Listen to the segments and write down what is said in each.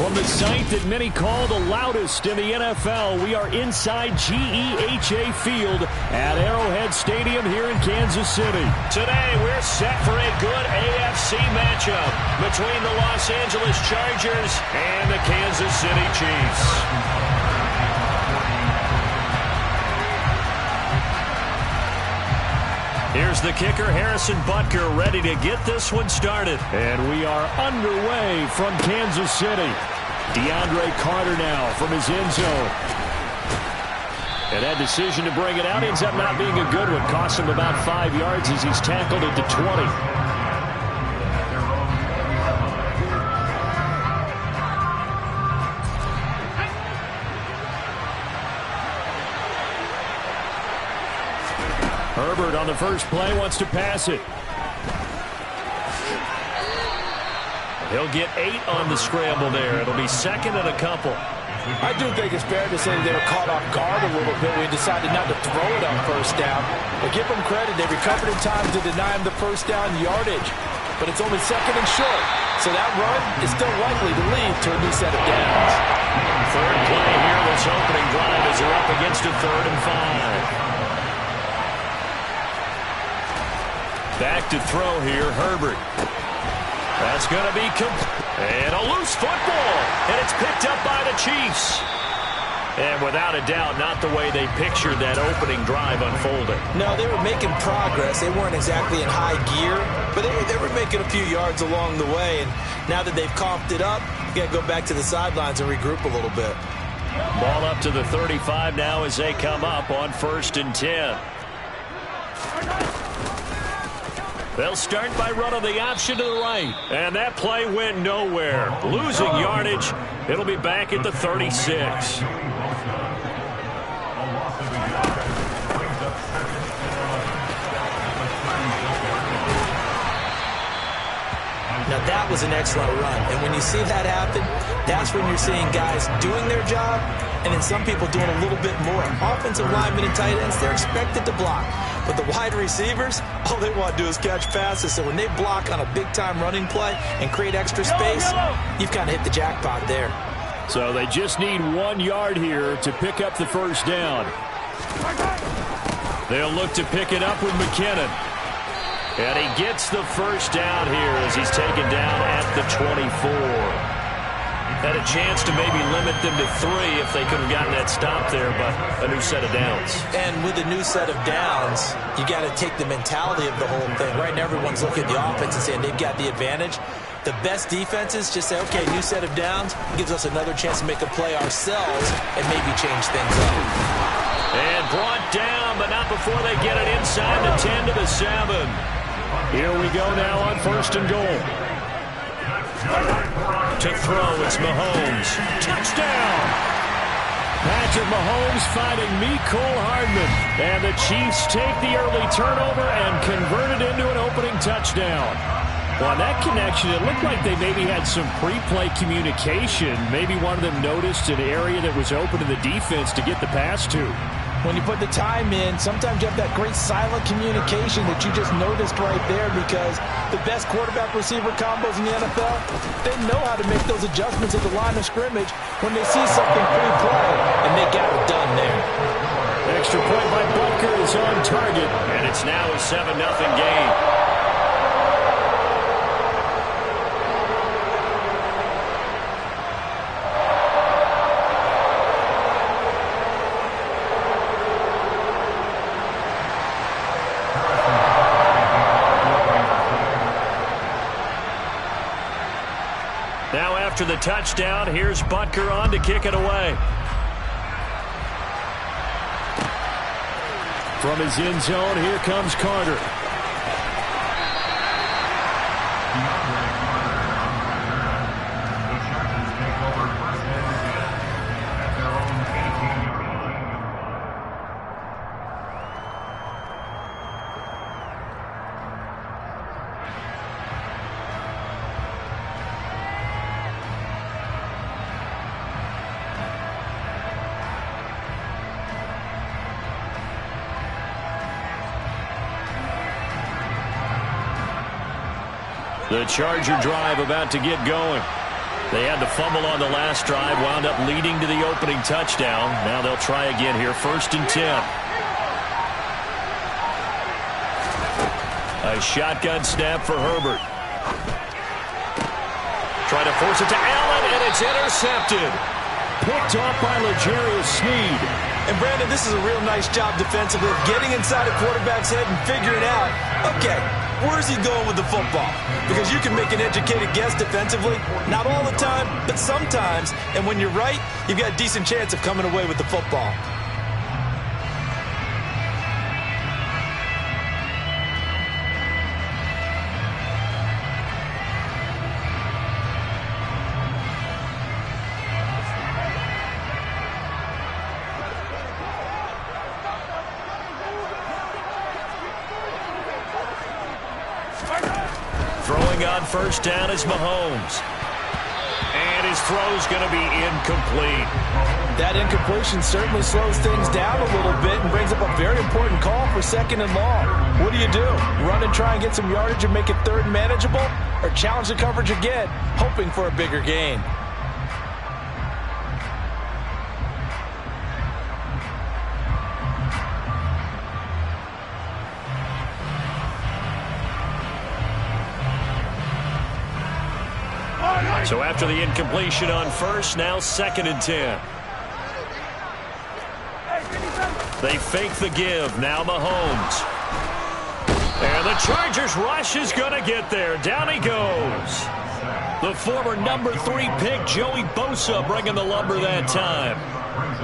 From the site that many call the loudest in the NFL, we are inside GEHA Field at Arrowhead Stadium here in Kansas City. Today, we're set for a good AFC matchup between the Los Angeles Chargers and the Kansas City Chiefs. Here's the kicker, Harrison Butker, ready to get this one started. And we are underway from Kansas City. DeAndre Carter now from his end zone. And that decision to bring it out ends up not being a good one. Costs him about 5 yards as he's tackled at the 20. Herbert on the first play wants to pass it. He'll get 8 on the scramble there. It'll be second and a couple. I do think it's fair to say they were caught off guard a little bit when he decided not to throw it on first down. But give them credit. They recovered in time to deny him the first down yardage. But it's only second and short. So that run is still likely to lead to a new set of downs. Third play here, this opening drive as they're up against a 3rd and 5. Back to throw here, Herbert. That's going to be and a loose football, and it's picked up by the Chiefs. And without a doubt, not the way they pictured that opening drive unfolding. No, they were making progress. They weren't exactly in high gear, but they were making a few yards along the way. And now that they've comped it up, you got to go back to the sidelines and regroup a little bit. Ball up to the 35 now as they come up on 1st and 10. They'll start by running the option to the right. And that play went nowhere. Losing yardage. It'll be back at the 36. Now that was an excellent run. And when you see that happen, that's when you're seeing guys doing their job and then some people doing a little bit more. Offensive linemen and tight ends, they're expected to block. But the wide receivers, all they want to do is catch passes. So when they block on a big-time running play and create extra space, you've kind of hit the jackpot there. So they just need 1 yard here to pick up the first down. They'll look to pick it up with McKinnon. And he gets the first down here as he's taken down at the 24. Had a chance to maybe limit them to 3 if they could have gotten that stop there, but a new set of downs. And with a new set of downs, you got to take the mentality of the whole thing. Right now, everyone's looking at the offense and saying they've got the advantage. The best defenses just say, okay, new set of downs gives us another chance to make a play ourselves and maybe change things up. And brought down, but not before they get it inside the 10 to the 7. Here we go now on 1st and goal. To throw, it's Mahomes. Touchdown! Patrick Mahomes finding Mecole Hardman. And the Chiefs take the early turnover and convert it into an opening touchdown. Well, on that connection, it looked like they maybe had some pre-play communication. Maybe one of them noticed an area that was open to the defense to get the pass to. When you put the time in, sometimes you have that great silent communication that you just noticed right there, because the best quarterback-receiver combos in the NFL, they know how to make those adjustments at the line of scrimmage when they see something pre-play, and they got it done there. Extra point by Butker is on target, and it's now a 7-0 game. Now after the touchdown, here's Butker on to kick it away. From his end zone, here comes Carter. The Charger drive about to get going. They had the fumble on the last drive, wound up leading to the opening touchdown. Now they'll try again here, 1st and 10. A shotgun snap for Herbert. Trying to force it to Allen, and it's intercepted. Picked off by L'Jarius Sneed. And, Brandon, this is a real nice job defensively of getting inside a quarterback's head and figuring out, okay, where's he going with the football? Because you can make an educated guess defensively. Not all the time, but sometimes. And when you're right, you've got a decent chance of coming away with the football. Throwing on 1st down is Mahomes. And his throw's going to be incomplete. That incompletion certainly slows things down a little bit and brings up a very important call for 2nd and long. What do you do? Run and try and get some yardage and make it 3rd and manageable? Or challenge the coverage again, hoping for a bigger gain? So after the incompletion on 1st, now 2nd and 10. They fake the give. Now Mahomes. And the Chargers rush is going to get there. Down he goes. The former number 3 pick, Joey Bosa, bringing the lumber that time.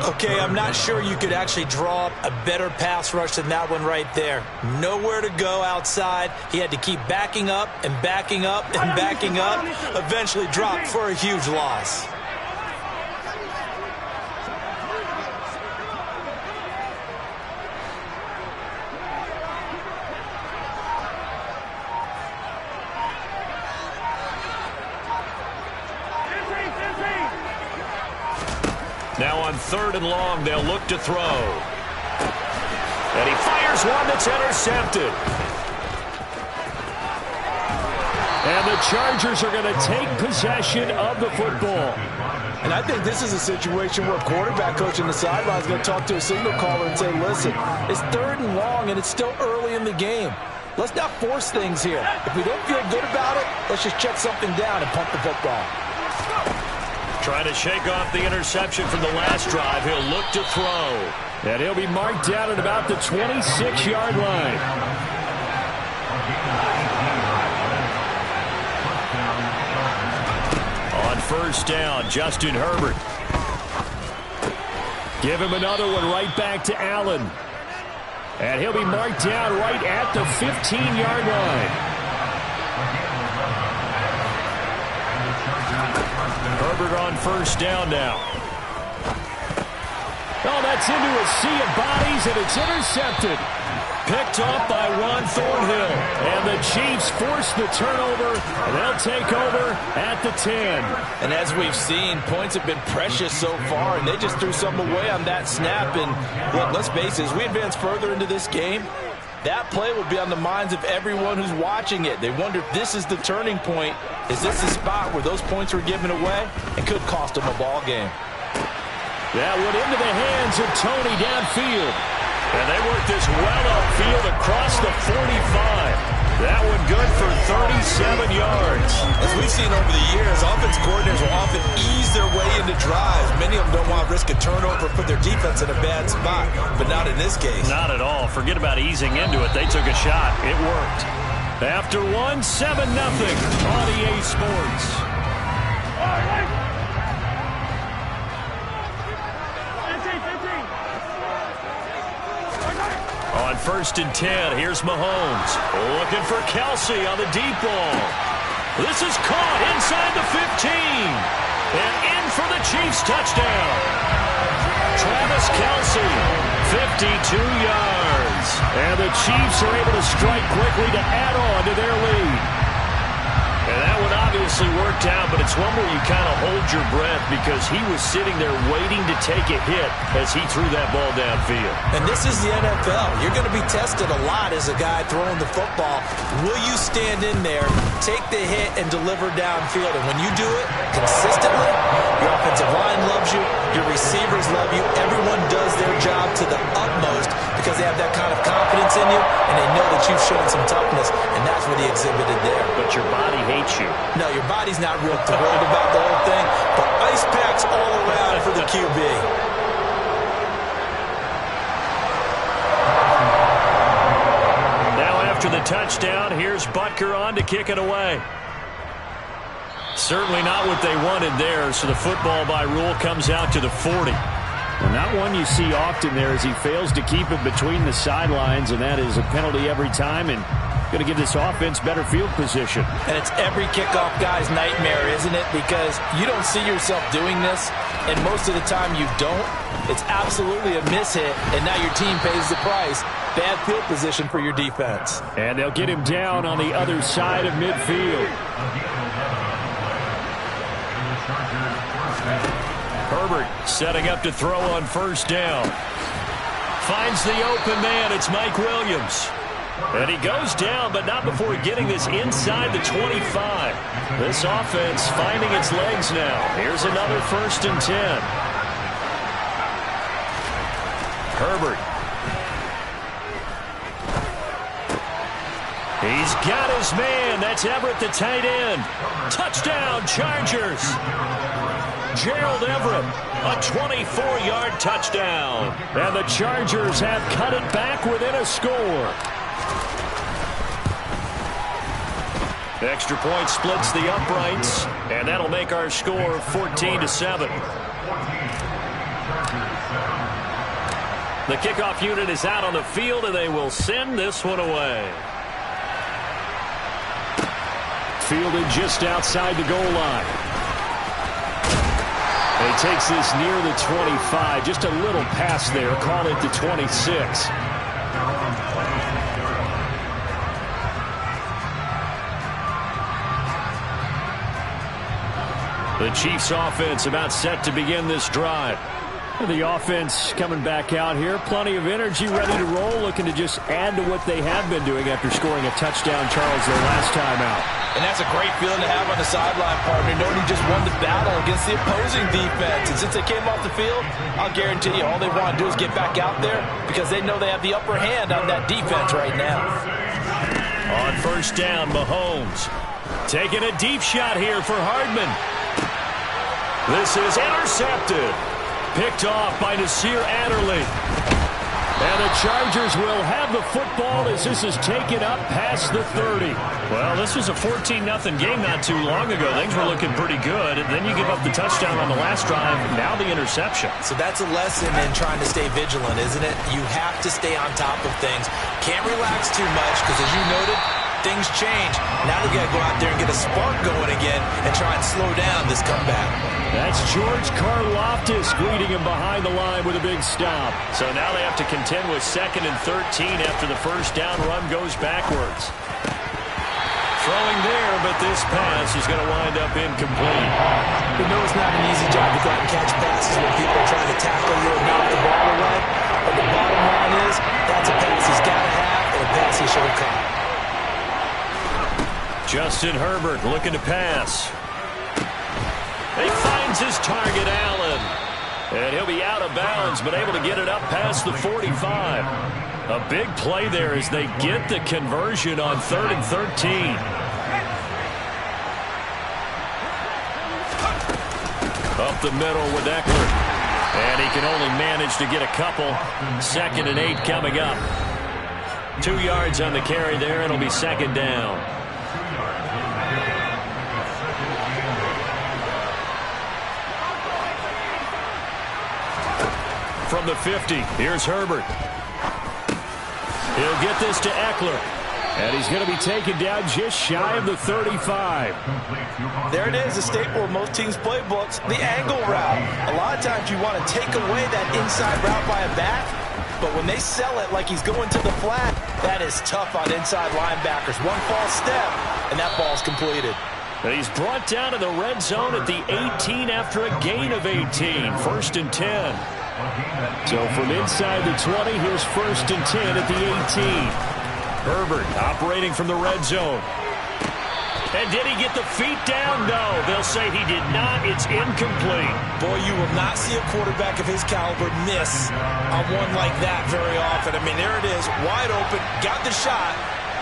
Okay, I'm not sure you could actually draw up a better pass rush than that one right there. Nowhere to go outside. He had to keep backing up and backing up and backing up. Eventually dropped for a huge loss. Now on 3rd and long, they'll look to throw. And he fires one that's intercepted. And the Chargers are going to take possession of the football. And I think this is a situation where a quarterback coach on the sideline is going to talk to a signal caller and say, listen, it's 3rd and long and it's still early in the game. Let's not force things here. If we don't feel good about it, let's just check something down and pump the football. Trying to shake off the interception from the last drive. He'll look to throw. And he'll be marked down at about the 26-yard line. On 1st down, Justin Herbert. Give him another one right back to Allen. And he'll be marked down right at the 15-yard line. Herbert on 1st down now. Oh, that's into a sea of bodies, and it's intercepted. Picked off by Juan Thornhill. And the Chiefs force the turnover, and they'll take over at the 10. And as we've seen, points have been precious so far, and they just threw something away on that snap. And look, let's face it, as we advance further into this game, that play will be on the minds of everyone who's watching it. They wonder if this is the turning point. Is this the spot where those points were given away and could cost them a ball game? That went into the hands of Tony downfield. And they work this well upfield across the 45. That one good for 37 yards. As we've seen over the years, offense coordinators will often ease their way into drives. Many of them don't want to risk a turnover or put their defense in a bad spot, but not in this case. Not at all. Forget about easing into it. They took a shot. It worked. After one, 7-0 on EA Sports. On 1st and 10, here's Mahomes. Looking for Kelsey on the deep ball. This is caught inside the 15. And in for the Chiefs touchdown. Travis Kelsey, 52 yards. And the Chiefs are able to strike quickly to add on to their lead. And that would obviously work down, but it's one where you kind of hold your breath because he was sitting there waiting to take a hit as he threw that ball downfield. And this is the NFL. You're going to be tested a lot as a guy throwing the football. Will you stand in there, take the hit, and deliver downfield? And when you do it consistently, your offensive line loves you, your receivers love you. Everyone does their job to the utmost because they have that kind of confidence in you, and they know that you've shown some toughness, and that's what he exhibited there. But your body hates you. No, your body's not real thrilled about the whole thing, but ice packs all around for the QB. Now after the touchdown, here's Butker on to kick it away. Certainly not what they wanted there, so the football by rule comes out to the 40. Well, not one you see often there as he fails to keep it between the sidelines, and that is a penalty every time and going to give this offense better field position. And it's every kickoff guy's nightmare, isn't it? Because you don't see yourself doing this, and most of the time you don't. It's absolutely a mishit, and now your team pays the price. Bad field position for your defense. And they'll get him down on the other side of midfield. Herbert setting up to throw on first down. Finds the open man. It's Mike Williams. And he goes down, but not before getting this inside the 25. This offense finding its legs now. Here's another 1st and 10. Herbert. He's got his man. That's Everett, the tight end. Touchdown, Chargers. Gerald Everett, a 24-yard touchdown. And the Chargers have cut it back within a score. The extra point splits the uprights, and that'll make our score 14-7. The kickoff unit is out on the field, and they will send this one away. Fielded just outside the goal line. And he takes this near the 25. Just a little pass there. Call it the 26. The Chiefs offense about set to begin this drive. The offense coming back out here. Plenty of energy, ready to roll, looking to just add to what they have been doing after scoring a touchdown, Charles, their last time out. And that's a great feeling to have on the sideline, partner, knowing you just won the battle against the opposing defense. And since they came off the field, I'll guarantee you all they want to do is get back out there because they know they have the upper hand on that defense right now. On first down, Mahomes taking a deep shot here for Hardman. This is intercepted. Picked off by Nasir Adderley. And the Chargers will have the football as this is taken up past the 30. Well, this was a 14-0 game not too long ago. Things were looking pretty good. And then you give up the touchdown on the last drive. Now the interception. So that's a lesson in trying to stay vigilant, isn't it? You have to stay on top of things. Can't relax too much because, as you noted, things change. Now they got to go out there and get a spark going again and try and slow down this comeback. That's George Karlaftis greeting him behind the line with a big stop. So now they have to contend with 2nd and 13 after the first down run goes backwards. Throwing there, but this pass is going to wind up incomplete. We know it's not an easy job to go out and catch passes when people are trying to tackle you and knock the ball away. But the bottom line is, that's a pass he's got to have and a pass he should have caught. Justin Herbert looking to pass. He finds his target, Allen. And he'll be out of bounds, but able to get it up past the 45. A big play there as they get the conversion on 3rd and 13. Up the middle with Eckler. And he can only manage to get a couple. 2nd and 8 coming up. 2 yards on the carry there. It'll be 2nd down. From the 50, here's Herbert. He'll get this to Eckler. And he's going to be taken down just shy of the 35. There it is, a staple of most teams' playbooks, the angle route. A lot of times you want to take away that inside route by a back, but when they sell it like he's going to the flat, that is tough on inside linebackers. One false step, and that ball's completed. And he's brought down to the red zone at the 18 after a gain of 18. 1st and 10. So from inside the 20, here's 1st and 10 at the 18. Herbert operating from the red zone. And did he get the feet down? No. They'll say he did not. It's incomplete. Boy, you will not see a quarterback of his caliber miss on one like that very often. I mean, there it is, wide open, got the shot,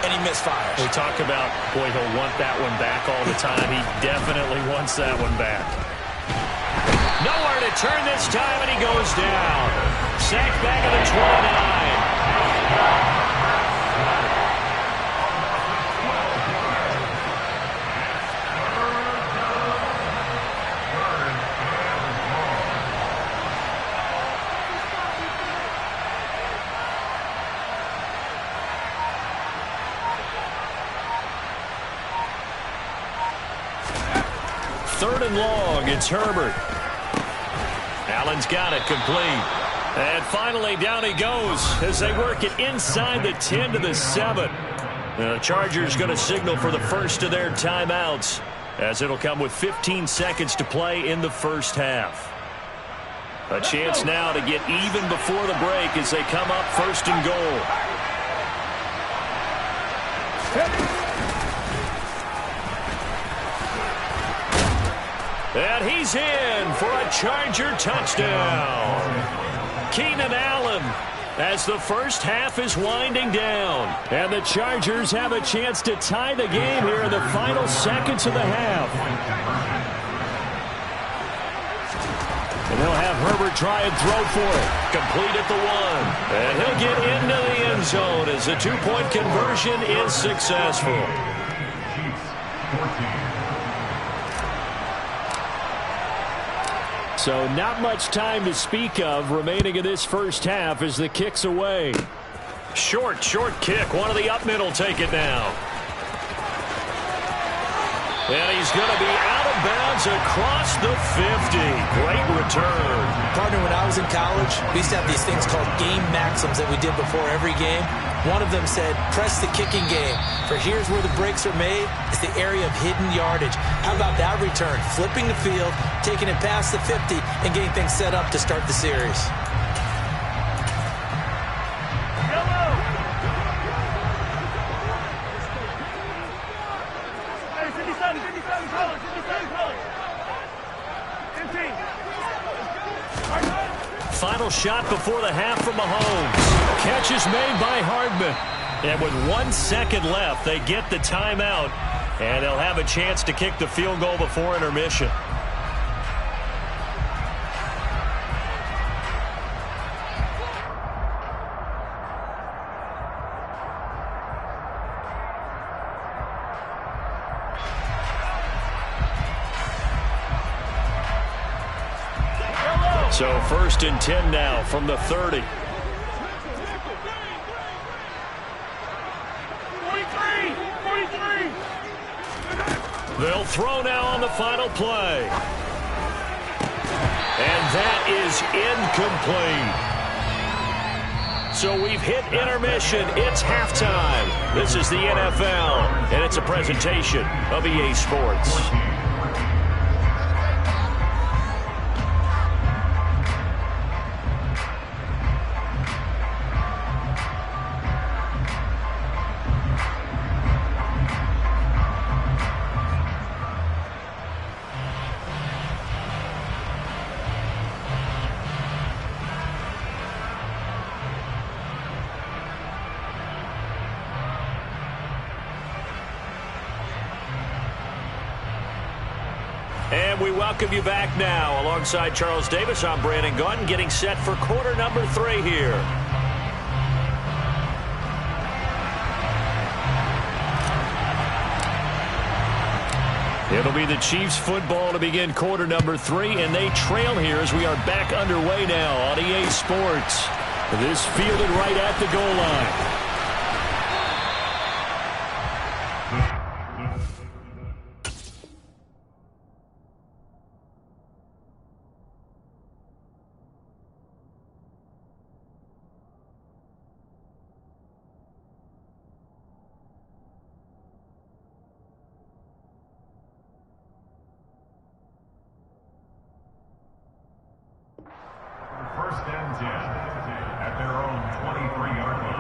and he misfires. We talk about, boy, he'll want that one back all the time. He definitely wants that one back. Nowhere to turn this time, and he goes down. Sacked back at the 29. 3rd and long, it's Herbert. Allen's got it, complete. And finally, down he goes as they work it inside the 10 to the 7. The Chargers going to signal for the first of their timeouts, as it'll come with 15 seconds to play in the first half. A chance now to get even before the break as they come up 1st and goal. And he's in for a Charger touchdown. Keenan Allen, as the first half is winding down. And the Chargers have a chance to tie the game here in the final seconds of the half. And they'll have Herbert try and throw for it. Complete at the 1. And he'll get into the end zone as the 2-point conversion is successful. So not much time to speak of remaining in this first half as the kick's away. Short kick. One of the up middle take it now. And he's going to be out of bounds across the 50. Great return. Partner, when I was in college, we used to have these things called game maxims that we did before every game. One of them said, press the kicking game. For here's where the breaks are made. It's the area of hidden yardage. How about that return? Flipping the field, taking it past the 50, and getting things set up to start the series. Final shot before the half from Mahomes. Catch is made by Hardman. And with 1 second left, they get the timeout. And they'll have a chance to kick the field goal before intermission. So 1st and 10 now from the 30. 43. They'll throw now on the final play. And that is incomplete. So we've hit intermission. It's halftime. This is the NFL, and it's a presentation of EA Sports. And we welcome you back now. Alongside Charles Davis, I'm Brandon Gunn, getting set for quarter number 3 here. It'll be the Chiefs football to begin quarter number 3, and they trail here as we are back underway now on EA Sports. This fielded right at the goal line. at their own 23-yard line.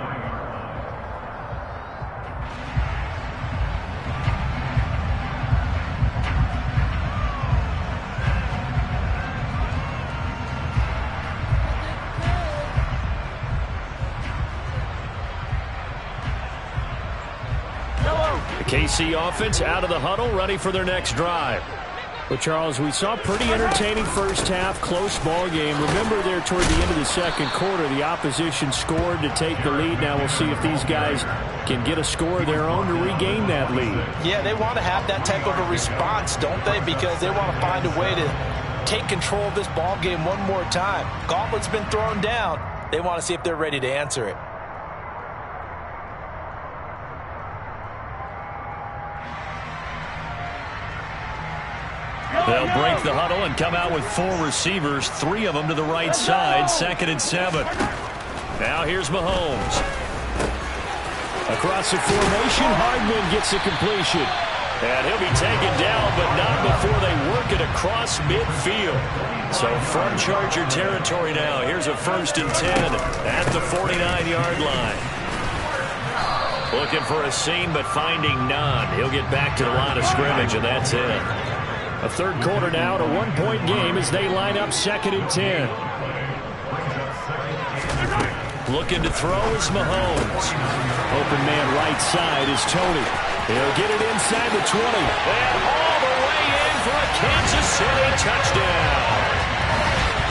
KC offense out of the huddle, ready for their next drive. Well, Charles, we saw pretty entertaining first half, close ball game. Remember there toward the end of the second quarter, the opposition scored to take the lead. Now we'll see if these guys can get a score of their own to regain that lead. Yeah, they want to have that type of a response, don't they? Because they want to find a way to take control of this ball game one more time. Gauntlet's been thrown down. They want to see if they're ready to answer it. They'll break the huddle and come out with 4 receivers, 3 of them to the right side, 2nd and 7. Now here's Mahomes. Across the formation, Hardman gets a completion. And he'll be taken down, but not before they work it across midfield. So from Charger territory now, here's a 1st and 10 at the 49-yard line. Looking for a seam, but finding none. He'll get back to the line of scrimmage, and that's it. A third quarter now, a 1-point game as they line up 2nd and 10. Looking to throw is Mahomes. Open man right side is Tony. He'll get it inside the 20. And all the way in for a Kansas City touchdown.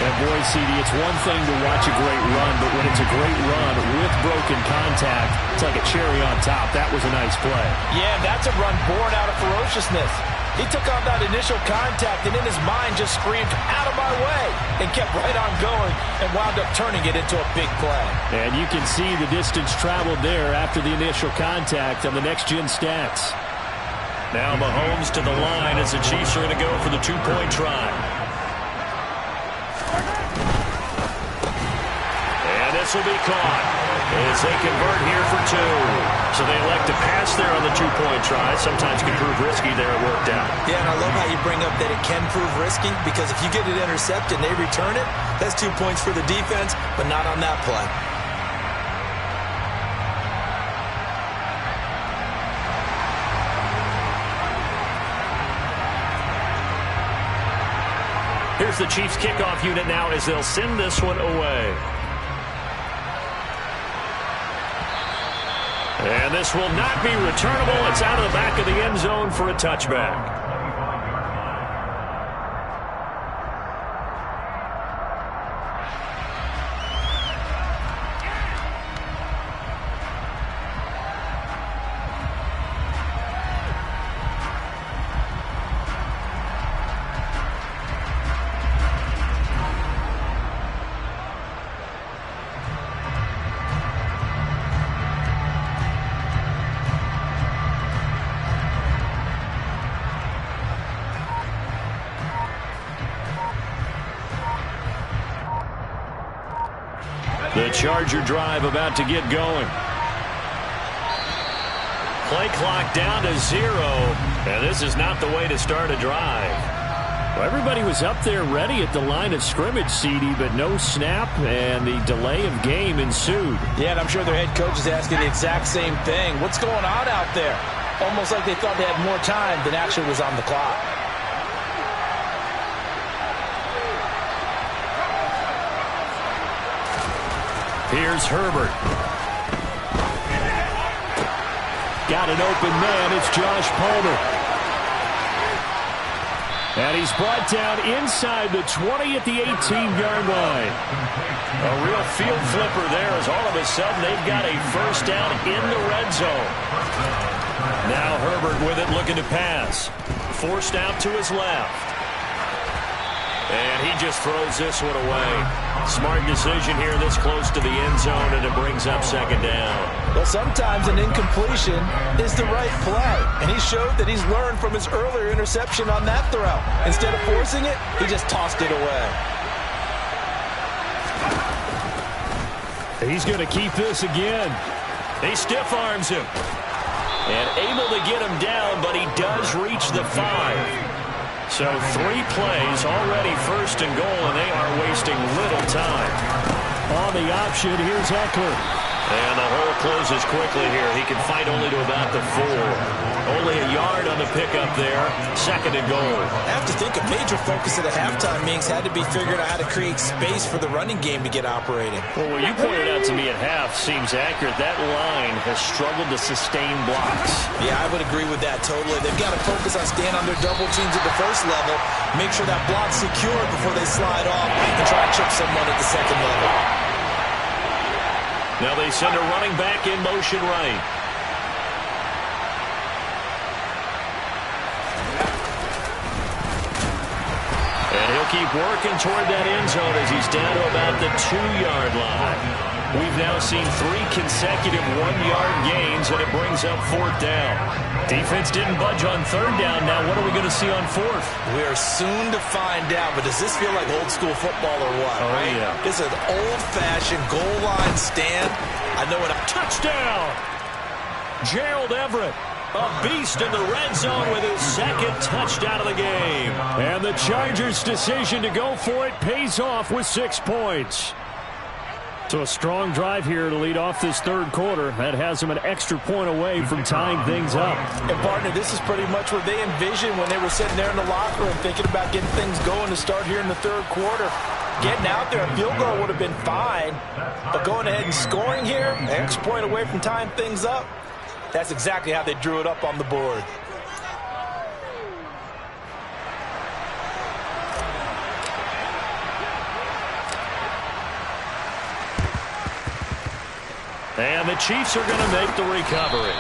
And boy, CD, it's one thing to watch a great run, but when it's a great run with broken contact, it's like a cherry on top. That was a nice play. Yeah, that's a run born out of ferociousness. He took on that initial contact and in his mind just screamed, "Out of my way," and kept right on going and wound up turning it into a big play. And you can see the distance traveled there after the initial contact on the next-gen stats. Now Mahomes to the line as the Chiefs are going to go for the 2-point try. And this will be caught as they convert here for 2. So they elect to pass there on the 2-point try. Sometimes can prove risky there. It worked out. Yeah, and I love how you bring up that it can prove risky, because if you get it intercepted and they return it, that's 2 points for the defense, but not on that play. Here's the Chiefs kickoff unit now as they'll send this one away. And this will not be returnable. It's out of the back of the end zone for a touchback. The Charger drive about to get going. Play clock down to 0. And this is not the way to start a drive. Well, everybody was up there ready at the line of scrimmage, CD, but no snap, and the delay of game ensued. Yeah, and I'm sure their head coach is asking the exact same thing. What's going on out there? Almost like they thought they had more time than actually was on the clock. Here's Herbert. Got an open man. It's Josh Palmer. And he's brought down inside the 20 at the 18-yard line. A real field flipper there as all of a sudden they've got a first down in the red zone. Now Herbert with it looking to pass. Forced out to his left. And he just throws this one away. Smart decision here this close to the end zone, and it brings up second down. Well, sometimes an incompletion is the right play. And he showed that he's learned from his earlier interception on that throw. Instead of forcing it, he just tossed it away. He's going to keep this again. He stiff arms him. And able to get him down, but he does reach the 5. So 3 plays, already first and goal, and they are wasting little time. On the option, here's Eckler. And the hole closes quickly here. He can fight only to about the 4. Only a yard on the pickup there. 2nd and goal. I have to think a major focus of the halftime meetings had to be figuring out how to create space for the running game to get operating. Well, what you pointed out to me at half seems accurate. That line has struggled to sustain blocks. Yeah, I would agree with that totally. They've got to focus on staying on their double teams at the first level, make sure that block's secure before they slide off and try to chip someone at the second level. Now they send a running back in motion right. And he'll keep working toward that end zone as he's down to about the 2-yard line. We've now seen 3 consecutive 1-yard gains, and it brings up 4th down. Defense didn't budge on 3rd down. Now what are we going to see on 4th? We are soon to find out, but does this feel like old school football or what? Oh, right? Yeah. This is an old-fashioned goal line stand. I know what Touchdown! Gerald Everett, a beast in the red zone with his 2nd touchdown of the game. And the Chargers' decision to go for it pays off with 6 points. So a strong drive here to lead off this 3rd quarter. That has them an extra point away from tying things up. And, partner, this is pretty much what they envisioned when they were sitting there in the locker room thinking about getting things going to start here in the 3rd quarter. Getting out there, a field goal would have been fine. But going ahead and scoring here, an extra point away from tying things up, that's exactly how they drew it up on the board. And the Chiefs are going to make the recovery.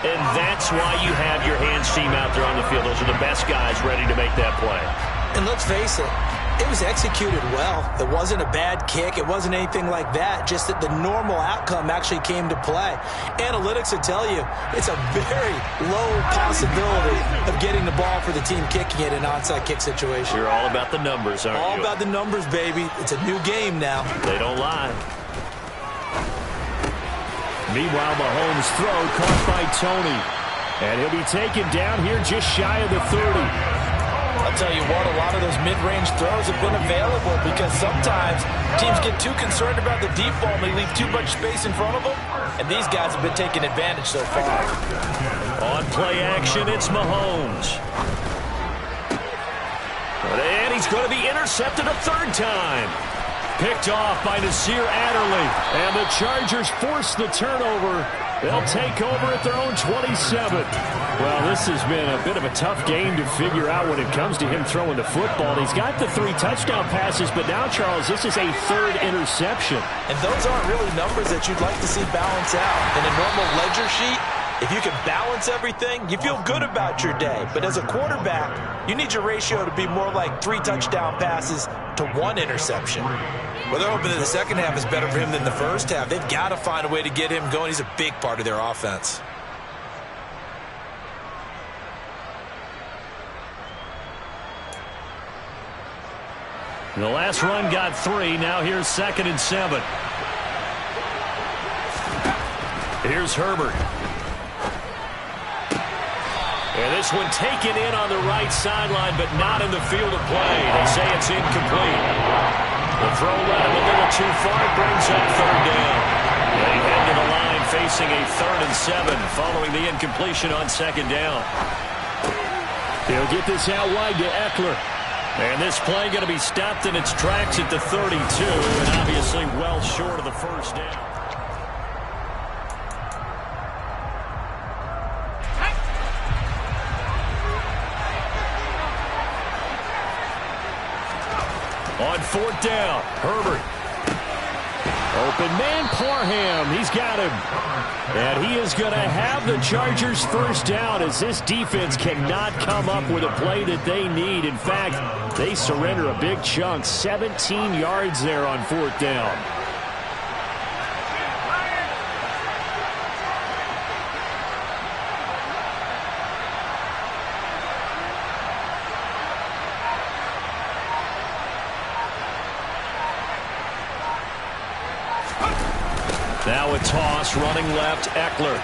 And that's why you have your hands team out there on the field. Those are the best guys ready to make that play. And let's face it, it was executed well. It wasn't a bad kick. It wasn't anything like that. Just that the normal outcome actually came to play. Analytics will tell you it's a very low possibility of getting the ball for the team kicking it in an onside kick situation. You're all about the numbers, aren't you? All about the numbers, baby. It's a new game now. They don't lie. Meanwhile, Mahomes' throw caught by Tony. And he'll be taken down here just shy of the 30. I'll tell you what, a lot of those mid-range throws have been available because sometimes teams get too concerned about the deep ball and they leave too much space in front of them. And these guys have been taking advantage so far. On play action, it's Mahomes. And he's going to be intercepted a 3rd time. Picked off by Nasir Adderley. And the Chargers force the turnover. They'll take over at their own 27. Well, this has been a bit of a tough game to figure out when it comes to him throwing the football. He's got the 3 touchdown passes, but now, Charles, this is a 3rd interception. And those aren't really numbers that you'd like to see balance out. In a normal ledger sheet, if you can balance everything, you feel good about your day. But as a quarterback, you need your ratio to be more like 3 touchdown passes to 1 interception. Well, they're hoping that the second half is better for him than the first half. They've got to find a way to get him going. He's a big part of their offense. The last run got 3. Now here's 2nd and 7. Here's Herbert. And this one taken in on the right sideline, but not in the field of play. They say it's incomplete. The throw led him a little too far. It brings up 3rd down. They head to the line facing a 3rd and 7 following the incompletion on 2nd down. He'll get this out wide to Eckler. And this play going to be stopped in its tracks at the 32, and obviously well short of the 1st down. On 4th down, Herbert. Open man, Parham. He's got him. And he is going to have the Chargers' 1st down as this defense cannot come up with a play that they need. In fact, they surrender a big chunk, 17 yards there on 4th down. Now a toss, running left, Eckler.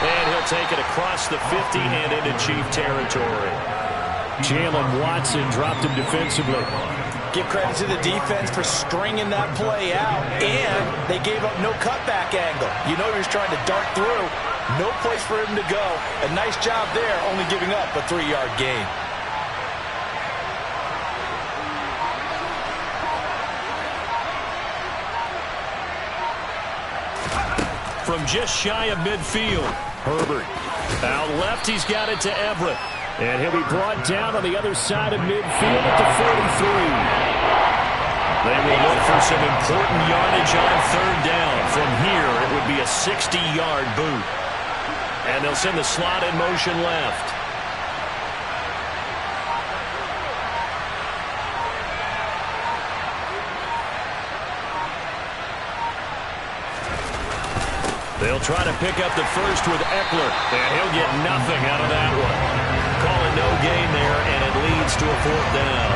And he'll take it across the 50 and into Chief territory. Jalen Watson dropped him defensively. Give credit to the defense for stringing that play out, and they gave up no cutback angle. You know he was trying to dart through. No place for him to go. A nice job there, only giving up a 3-yard gain. From just shy of midfield, Herbert. Out left, he's got it to Everett. And he'll be brought down on the other side of midfield at the 43. They will look for some important yardage on third down. From here, it would be a 60-yard boot. And they'll send the slot in motion left. They'll try to pick up the first with Eckler, and he'll get nothing out of that one. Calling no gain there, and it leads to a 4th down.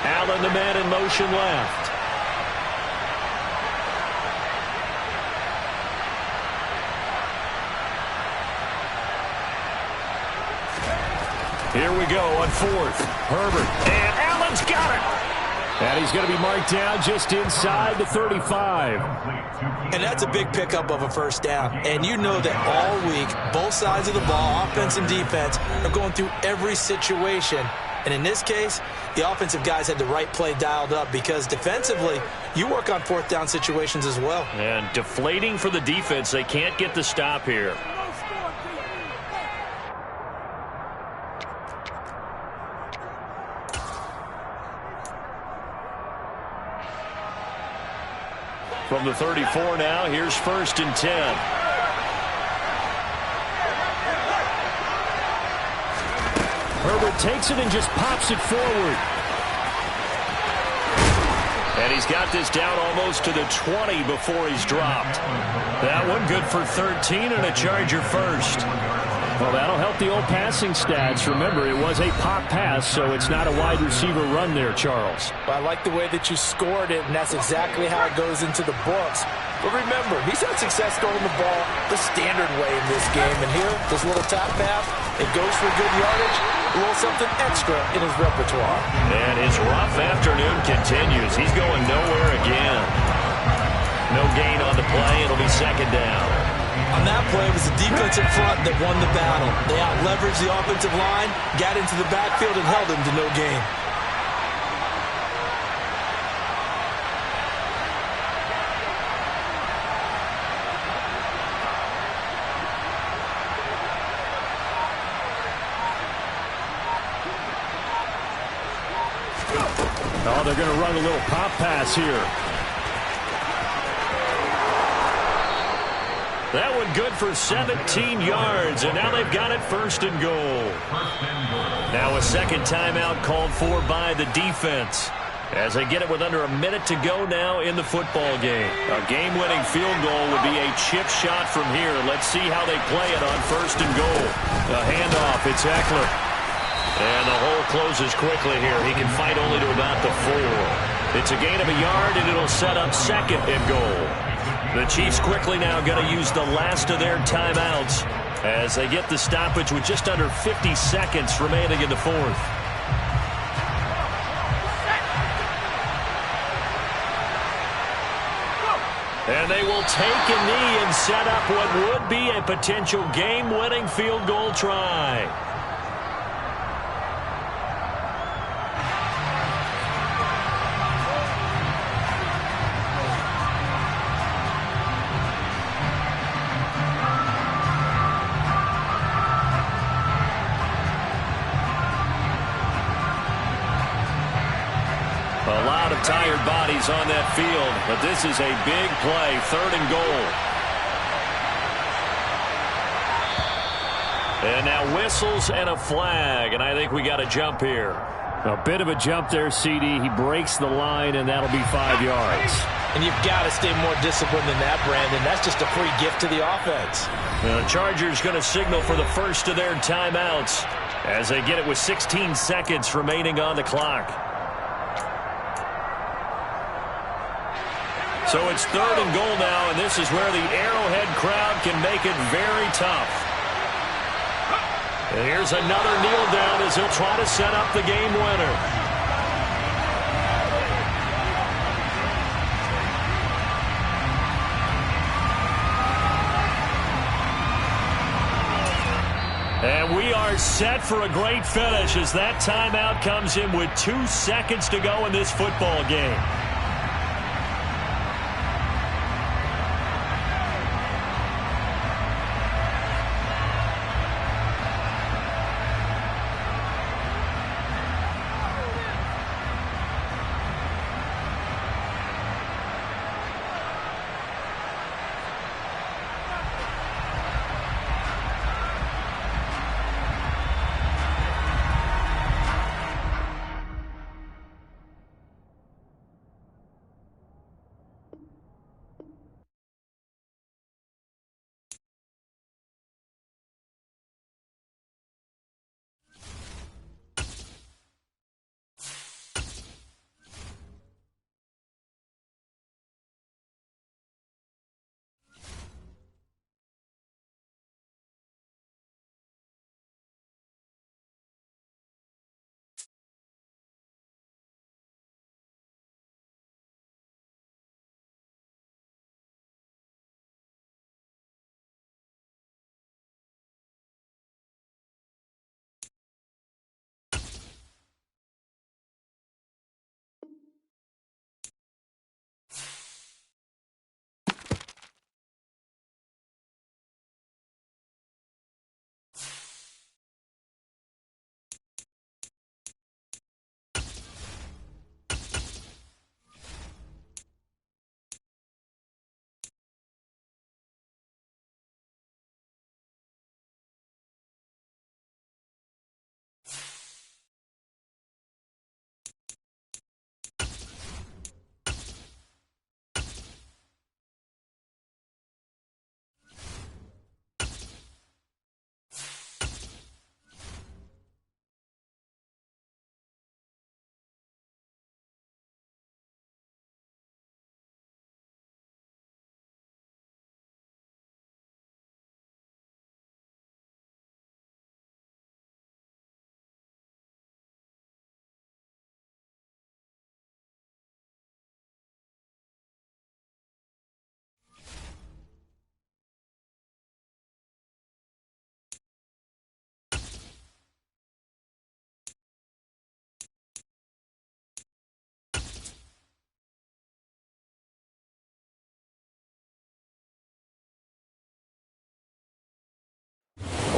Allen, the man in motion left. Here we go on 4th. Herbert, and Allen's got it. And he's going to be marked down just inside the 35. And that's a big pickup of a first down. And you know that all week, both sides of the ball, offense and defense, are going through every situation. And in this case, the offensive guys had the right play dialed up because defensively, you work on 4th down situations as well. And deflating for the defense. They can't get the stop here. From the 34 now, here's 1st and 10. Herbert takes it and just pops it forward. And he's got this down almost to the 20 before he's dropped. That one good for 13 and a Charger first. Well, that'll help the old passing stats. Remember, it was a pop pass, so it's not a wide receiver run there, Charles. Well, I like the way that you scored it, and that's exactly how it goes into the books. But remember, he's had success throwing the ball the standard way in this game. And here, this little top pass, it goes for good yardage, a little something extra in his repertoire. And his rough afternoon continues. He's going nowhere again. No gain on the play. It'll be 2nd down. On that play, it was the defensive front that won the battle. They out-leveraged the offensive line, got into the backfield, and held him to no gain. Oh, they're going to run a little pop pass here. That one good for 17 yards, and now they've got it 1st and goal. Now a 2nd timeout called for by the defense as they get it with under a minute to go now in the football game. A game-winning field goal would be a chip shot from here. Let's see how they play it on 1st and goal. A handoff, it's Eckler. And the hole closes quickly here. He can fight only to about the 4. It's a gain of a yard, and it'll set up 2nd and goal. The Chiefs quickly now going to use the last of their timeouts as they get the stoppage with just under 50 seconds remaining in the 4th. And they will take a knee and set up what would be a potential game-winning field goal try. A lot of tired bodies on that field, but this is a big play, 3rd and goal. And now whistles and a flag, and I think we got a jump here. A bit of a jump there, CD. He breaks the line, and that'll be 5 yards. And you've got to stay more disciplined than that, Brandon. That's just a free gift to the offense. The Chargers going to signal for the first of their timeouts as they get it with 16 seconds remaining on the clock. So it's 3rd and goal now, and this is where the Arrowhead crowd can make it very tough. And here's another kneel down as he'll try to set up the game winner. And we are set for a great finish as that timeout comes in with 2 seconds to go in this football game.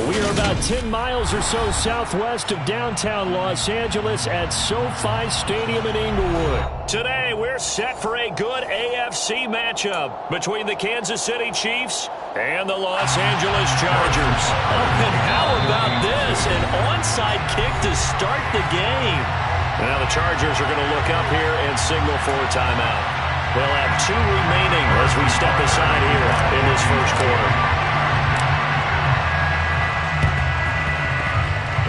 We are about 10 miles or so southwest of downtown Los Angeles at SoFi Stadium in Inglewood. Today, we're set for a good AFC matchup between the Kansas City Chiefs and the Los Angeles Chargers. Oh, and how about this? An onside kick to start the game. Now the Chargers are going to look up here and signal for a timeout. They'll have 2 remaining as we step aside here in this first quarter.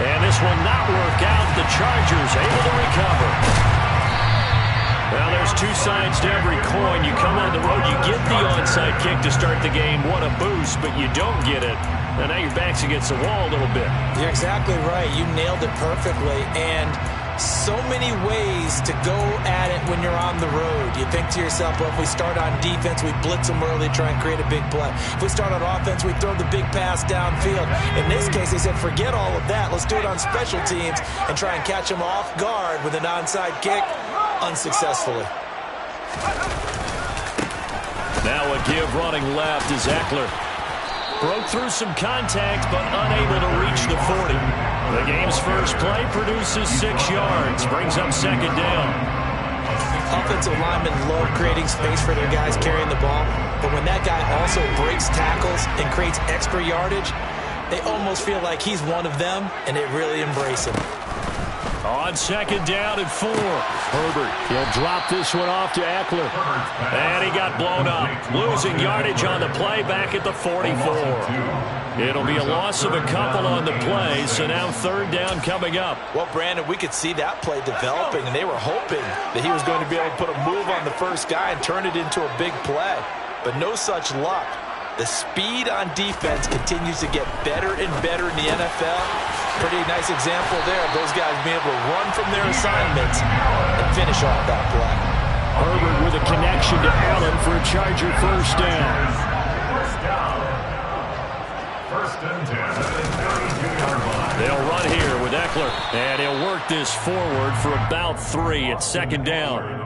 And this will not work out. The Chargers able to recover. Well, there's 2 sides to every coin. You come on the road, you get the onside kick to start the game. What a boost, but you don't get it. And now your back's against the wall a little bit. You're exactly right. You nailed it perfectly. And so many ways to go at it when you're on the road. You think to yourself, well, if we start on defense, we blitz them early, try and create a big play. If we start on offense, we throw the big pass downfield. In this case, they said, forget all of that. Let's do it on special teams and try and catch them off guard with an onside kick unsuccessfully. Now a give running left is Eckler. Broke through some contact, but unable to reach the 40. The game's first play produces 6 yards, brings up 2nd down. Offensive linemen love creating space for their guys carrying the ball, but when that guy also breaks tackles and creates extra yardage, they almost feel like he's one of them, and they really embrace him. On second down and 4. Herbert, he'll drop this one off to Eckler. And he got blown up. Losing yardage on the play back at the 44. It'll be a loss of a couple on the play, so now third down coming up. Well, Brandon, we could see that play developing, and they were hoping that he was going to be able to put a move on the first guy and turn it into a big play. But no such luck. The speed on defense continues to get better and better in the NFL. Pretty nice example there of those guys being able to run from their assignments and finish off that play. Herbert with a connection to Allen for a Charger first down. First and 10 at the 32-yard line. They'll run here with Eckler, and he'll work this forward for about 3 at second down.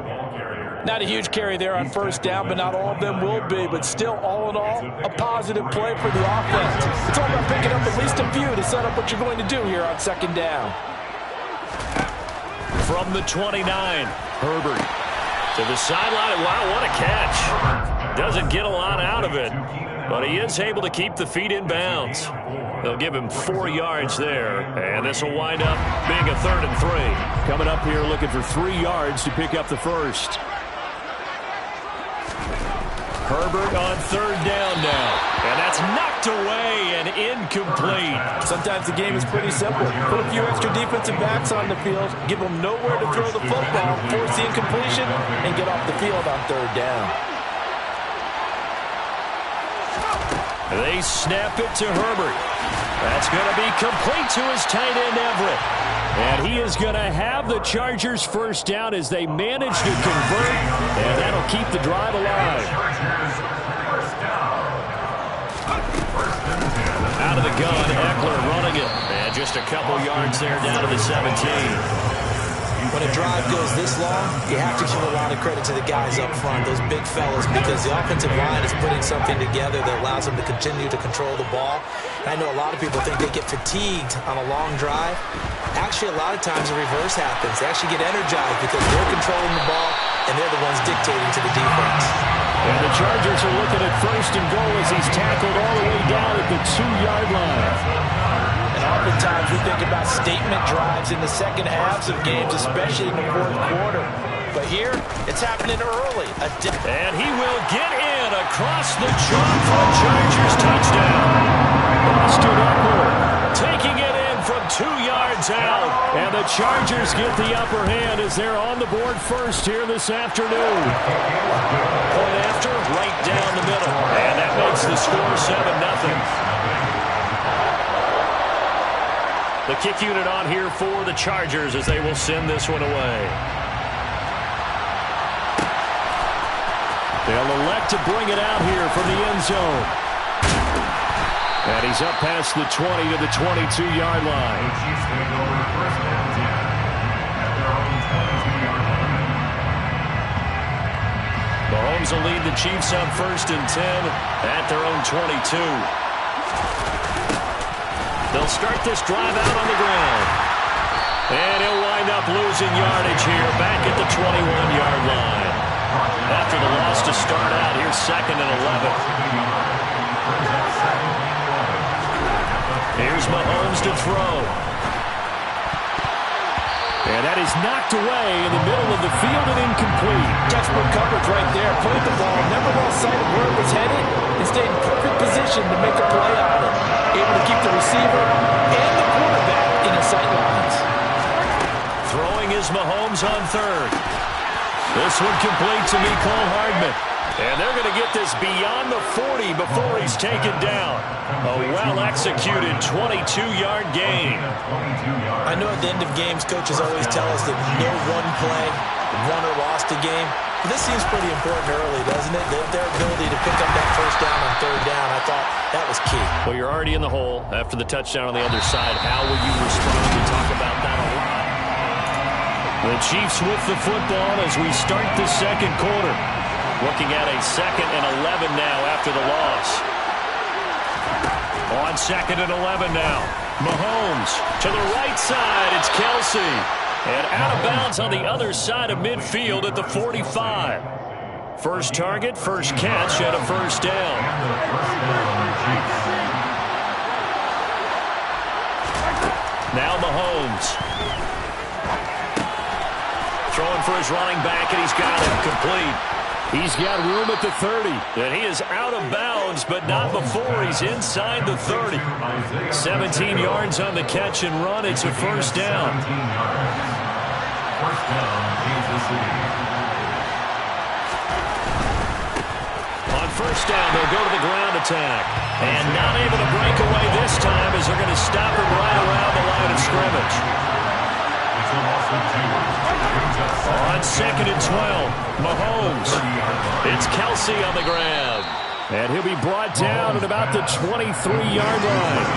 Not a huge carry there on first down, but not all of them will be. But still, all in all, a positive play for the offense. It's all about picking up at least a few to set up what you're going to do here on second down. From the 29, Herbert to the sideline. Wow, what a catch. Doesn't get a lot out of it, but he is able to keep the feet in bounds. They'll give him 4 yards there, and this will wind up being a 3rd and 3. Coming up here looking for 3 yards to pick up the first. Herbert on third down now. And that's knocked away and incomplete. Sometimes the game is pretty simple. Put a few extra defensive backs on the field, give them nowhere to throw the football, force the incompletion, and get off the field on third down. They snap it to Herbert. That's going to be complete to his tight end, Everett. And he is going to have the Chargers first down as they manage to convert, and that'll keep the drive alive. Out of the gun, Eckler running it. And just a couple yards there down to the 17. When a drive goes this long, you have to give a lot of credit to the guys up front, those big fellas, because the offensive line is putting something together that allows them to continue to control the ball. And I know a lot of people think they get fatigued on a long drive. Actually, a lot of times the reverse happens. They actually get energized because they're controlling the ball, and they're the ones dictating to the defense. And the Chargers are looking at first and goal as he's tackled all the way down at the 2-yard line. And oftentimes we think about statement drives in the second halves of games, especially in the fourth quarter. But here, it's happening early. And he will get in across the chalk for a Chargers touchdown. Austin Eckler taking it in from 2 yards out. And the Chargers get the upper hand as they're on the board first here this afternoon. Point after, right down the middle. And that makes the score 7-0. The kick unit on here for the Chargers as they will send this one away. They'll elect to bring it out here from the end zone. And he's up past the 20 to the 22-yard line. Mahomes will lead the Chiefs on 1st and 10 at their own 22. They'll start this drive out on the ground. And he'll wind up losing yardage here back at the 21-yard line. After the loss to start out, here's 2nd and 11. Here's Mahomes to throw. And that is knocked away in the middle of the field and incomplete. Textbook coverage right there. Played the ball, never lost sight of where it was headed, and stayed in perfect position to make a play on it. Able to keep the receiver and the quarterback in his sight lines. Throwing is Mahomes on third. This one complete to Mecole Hardman. And they're going to get this beyond the 40 before he's taken down. A well-executed 22-yard gain. I know at the end of games, coaches always tell us that no one play won or lost a game. But this seems pretty important early, doesn't it? Their ability to pick up that first down on third down, I thought that was key. Well, you're already in the hole after the touchdown on the other side. How will you respond? We talk about that a lot. The Chiefs with the football as we start the second quarter. Looking at a 2nd and 11 now after the loss. On 2nd and 11 now. Mahomes to the right side. It's Kelsey. And out of bounds on the other side of midfield at the 45. First target, first catch, and a first down. Now Mahomes. going for his running back, and he's got it complete. He's got room at the 30. And he is out of bounds, but not before he's inside the 30. 17 yards on the catch and run. It's a first down. First down, Kansas City. On first down, they'll go to the ground attack. And not able to break away this time as they're going to stop him right around the line of scrimmage. It's a loss of 2. On second and 12, Mahomes. It's Kelsey on the grab. And he'll be brought down at about the 23-yard line.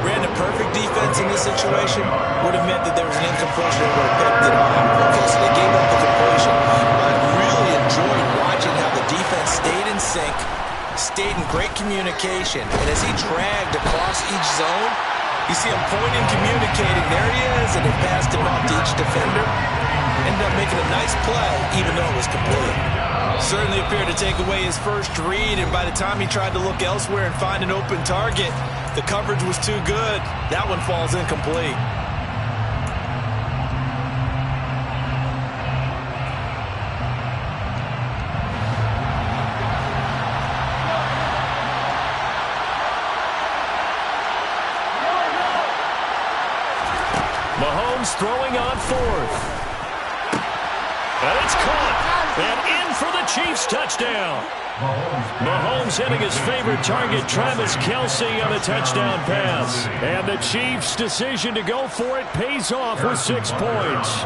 Ran a perfect defense in this situation. Would have meant that there was an incompletion that would have picked it off. Okay, so they gave up the completion. I really enjoyed watching how the defense stayed in sync, stayed in great communication. And as he dragged across each zone, you see him pointing, communicating. There he is, and they passed him off to each defender. Ended up making a nice play, even though it was complete. Certainly appeared to take away his first read, and by the time he tried to look elsewhere and find an open target, the coverage was too good. That one falls incomplete. Mahomes throwing on fourth. And it's caught. And in for the Chiefs touchdown. Mahomes hitting his favorite target, Travis Kelce, on the touchdown pass. And the Chiefs' decision to go for it pays off with 6 points.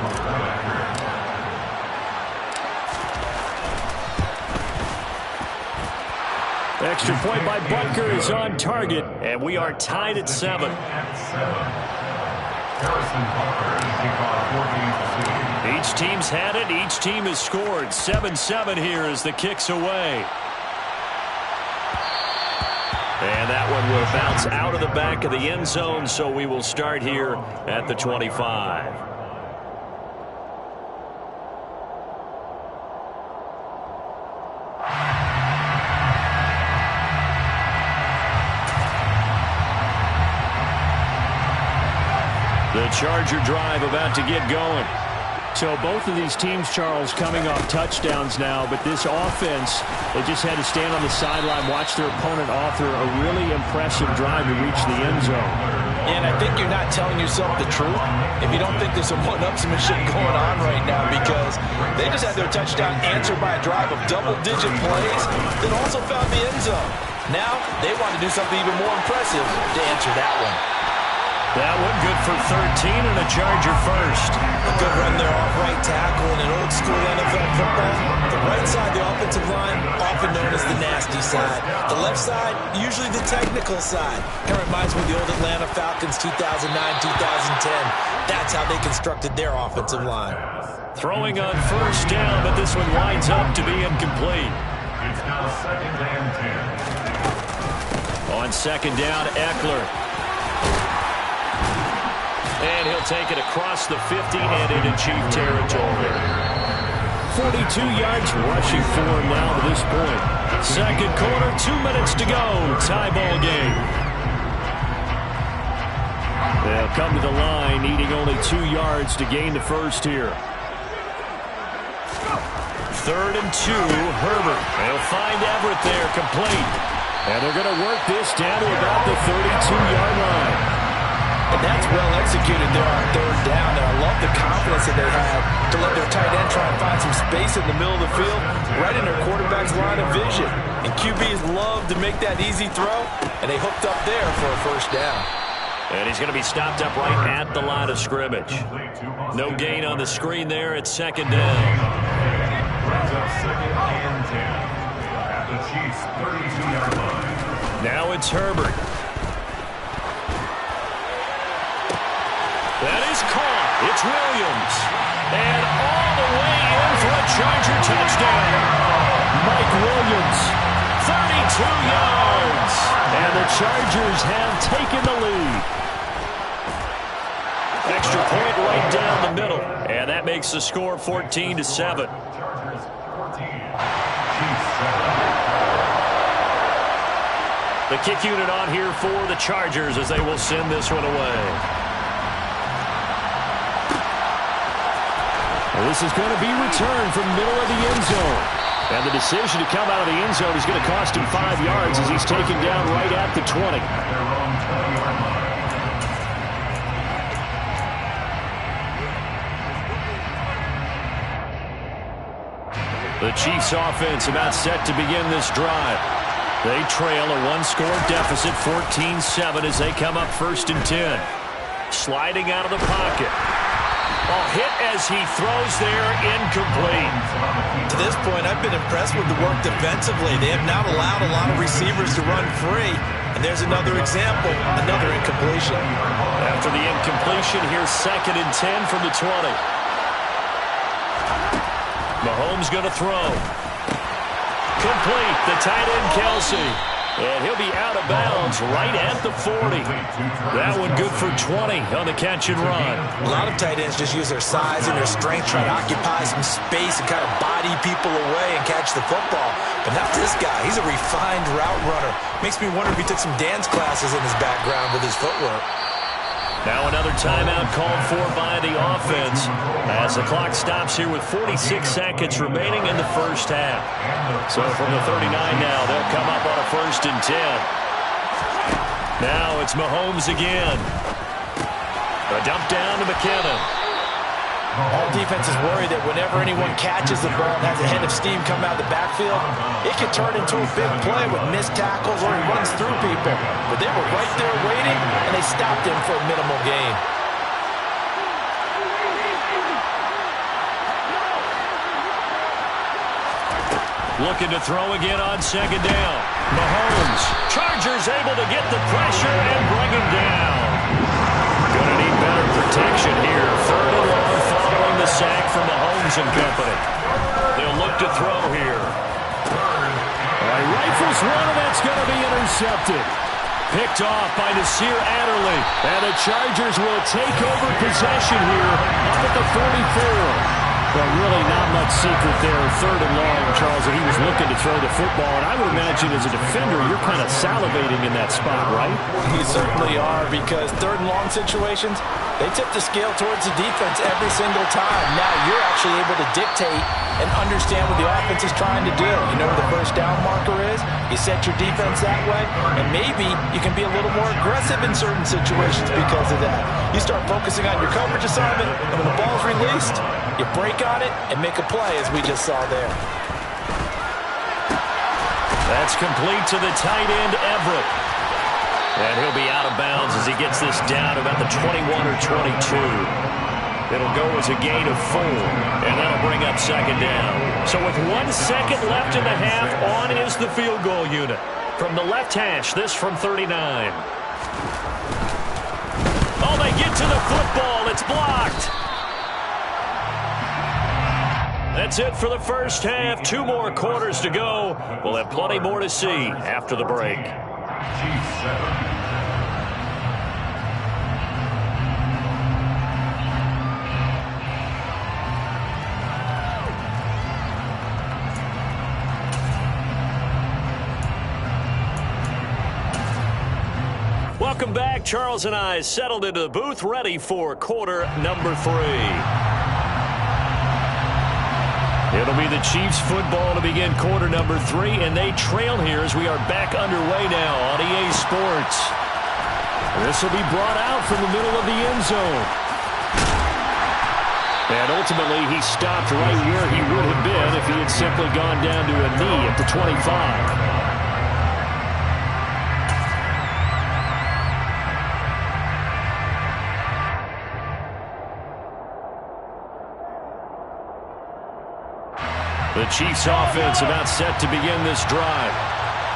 Extra point by Butker is on target, and we are tied at 7. Each team's had it. Each team has scored. 7-7 here as the kick's away. And that one will bounce out of the back of the end zone, so we will start here at the 25. The Charger drive about to get going. So both of these teams, Charles, coming off touchdowns now, but this offense, they just had to stand on the sideline, watch their opponent author a really impressive drive to reach the end zone. And I think you're not telling yourself the truth if you don't think there's some one-upsmanship going on right now, because they just had their touchdown answered by a drive of double-digit plays that also found the end zone. Now they want to do something even more impressive to answer that one. That one good for 13 and a Charger first. A good run there off right tackle in an old-school NFL football. The right side, the offensive line, often known as the nasty side. The left side, usually the technical side. Kind of reminds me of the old Atlanta Falcons 2009-2010. That's how they constructed their offensive line. Throwing on first down, but this one winds up to be incomplete. It's now second and 10. On second down, Eckler. And he'll take it across the 50 and into Chief territory. 42 yards rushing for him now to this point. Second quarter, 2 minutes to go. Tie ball game. They'll come to the line, needing only 2 yards to gain the first here. Third and 2, Herbert. They'll find Everett there, complete. And they're going to work this down to about the 32-yard line. And that's well executed there on third down. And I love the confidence that they had to let their tight end try and find some space in the middle of the field, right in their quarterback's line of vision. And QBs love to make that easy throw, and they hooked up there for a first down. And he's going to be stopped up right at the line of scrimmage. No gain on the screen there at second down. Brings up second and 10 at the Chiefs' 32-yard line. Now it's Herbert. That is caught. It's Williams. And all the way in for a Charger touchdown. Mike Williams, 32 yards. And the Chargers have taken the lead. Extra point right down the middle. And that makes the score 14-7. Chargers 14, Chiefs 7. The kick unit on here for the Chargers as they will send this one away. This is going to be returned from middle of the end zone. And the decision to come out of the end zone is going to cost him 5 yards as he's taken down right at the 20. The Chiefs offense about set to begin this drive. They trail a one-score deficit, 14-7, as they come up 1st and 10. Sliding out of the pocket. Hit as he throws there, incomplete. To this point, I've been impressed with the work defensively. They have not allowed a lot of receivers to run free. And there's another example, another incompletion. After the incompletion, here's 2nd and 10 from the 20. Mahomes going to throw. Complete, the tight end Kelsey. And he'll be out of bounds right at the 40. That one good for 20 on the catch and run. A lot of tight ends just use their size and their strength, try to occupy some space and kind of body people away and catch the football. But not this guy. He's a refined route runner. Makes me wonder if he took some dance classes in his background with his footwork. Now another timeout called for by the offense as the clock stops here with 46 seconds remaining in the first half. So from the 39 now, they'll come up on a 1st and 10. Now it's Mahomes again. A dump down to McKinnon. All defenses worry that whenever anyone catches the ball and has a head of steam come out of the backfield, it can turn into a big play with missed tackles or he runs through people. But they were right there waiting, and they stopped him for a minimal gain. Looking to throw again on 2nd down. Mahomes. Chargers able to get the pressure and bring him down. Going to need better protection here. 3rd and long following the sack from Mahomes and company. They'll look to throw here. All right, rifles one, and that's going to be intercepted. Picked off by Nasir Adderley. And the Chargers will take over possession here up at the 44. Well, really not much secret there. 3rd and long, Charles, and he was looking to throw the football. And I would imagine as a defender, you're kind of salivating in that spot, right? You certainly are, because 3rd and long situations, they tip the scale towards the defense every single time. Now you're actually able to dictate and understand what the offense is trying to do. You know where the first down marker is. You set your defense that way, and maybe you can be a little more aggressive in certain situations because of that. You start focusing on your coverage assignment, and when the ball's released, you break on it and make a play, as we just saw there. That's complete to the tight end, Everett. And he'll be out of bounds as he gets this down about the 21 or 22. It'll go as a gain of 4, and that'll bring up 2nd down. So with 1 second left in the half, on is the field goal unit. From the left hash, this from 39. Oh, they get to the football. It's blocked. That's it for the first half. 2 more quarters to go. We'll have plenty more to see after the break. Welcome back. Charles and I settled into the booth, ready for quarter number 3. It'll be the Chiefs football to begin quarter number 3, and they trail here as we are back underway now on EA Sports. This will be brought out from the middle of the end zone. And ultimately, he stopped right where he would have been if he had simply gone down to a knee at the 25. The Chiefs offense about set to begin this drive.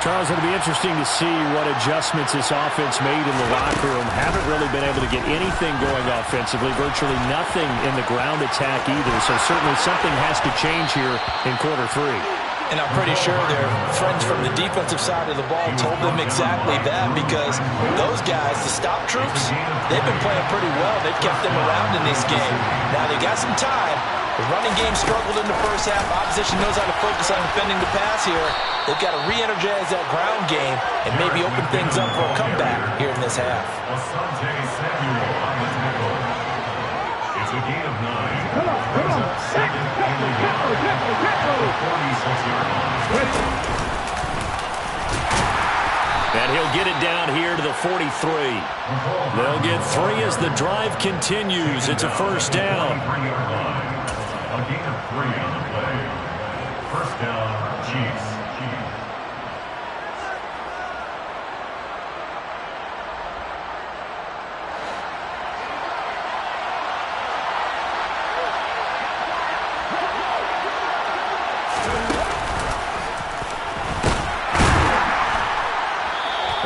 Charles, it'll be interesting to see what adjustments this offense made in the locker room. Haven't really been able to get anything going offensively, virtually nothing in the ground attack either. So certainly something has to change here in quarter 3. And I'm pretty sure their friends from the defensive side of the ball told them exactly that, because those guys, the stop troops, they've been playing pretty well. They've kept them around in this game. Now they got some time. The running game struggled in the first half. Opposition knows how to focus on defending the pass here. They've got to re-energize that ground game and maybe open things up for a comeback here in this half. It's a gain of 9. Brings up second and a goal. The 46-yard line. And he'll get it down here to the 43. They'll get 3 as the drive continues. It's a first down. A gain of 3 on the play. First down, Chiefs.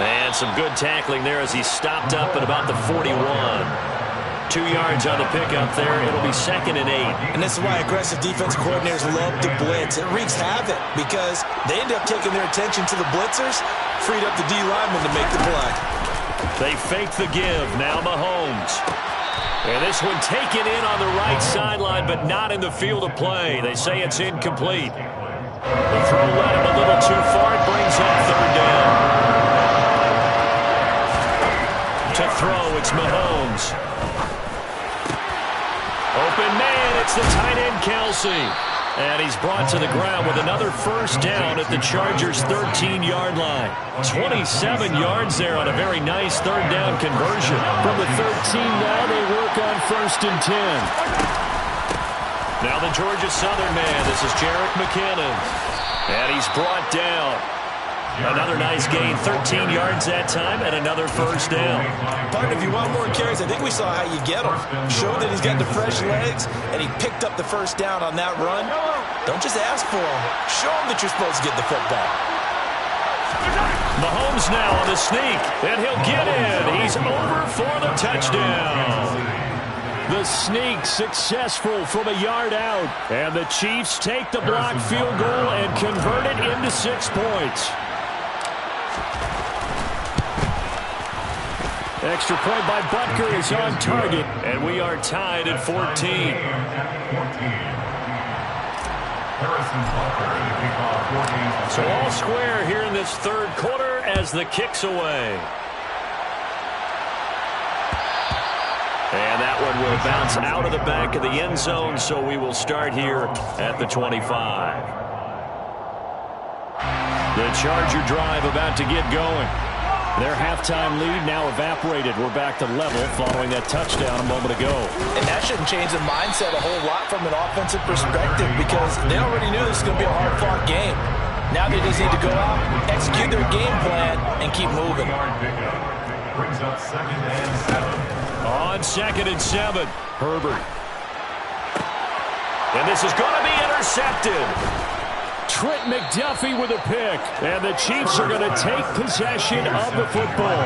And some good tackling there as he stopped up at about the 41. 2 yards on the pickup there. It'll be second and 8. And this is why aggressive defense coordinators love to blitz. It wreaks havoc because they end up taking their attention to the blitzers, freed up the D lineman to make the play. They fake the give. Now Mahomes. And this one taken in on the right sideline, but not in the field of play. They say it's incomplete. The throw led him a little too far. It brings up third down. To throw, it's Mahomes. Open man, it's the tight end, Kelsey. And he's brought to the ground with another first down at the Chargers' 13-yard line. 27 yards there on a very nice third down conversion. From the 13 now, they work on first and 10. Now the Georgia Southern man, this is Jerick McKinnon. And he's brought down. Another nice gain, 13 yards that time, and another first down. Partner, if you want more carries, I think we saw how you get them. Showed that he's got the fresh legs, and he picked up the first down on that run. Don't just ask for him. Show him that you're supposed to get the football. Mahomes now on the sneak, and he'll get in. He's over for the touchdown. The sneak successful from a yard out. And the Chiefs take the block field goal and convert it into 6 points. Extra point by Butker is on target. And we are tied at 14. So all square here in this third quarter as the kick's away. And that one will bounce out of the back of the end zone, so we will start here at the 25. The Charger drive about to get going. Their halftime lead now evaporated. We're back to level following that touchdown a moment ago. And that shouldn't change the mindset a whole lot from an offensive perspective because they already knew this was going to be a hard-fought game. Now they just need to go out, execute their game plan, and keep moving. Brings up second and 7. On second and 7, Herbert. And this is going to be intercepted. Trent McDuffie with a pick. And the Chiefs are going to take possession of the football.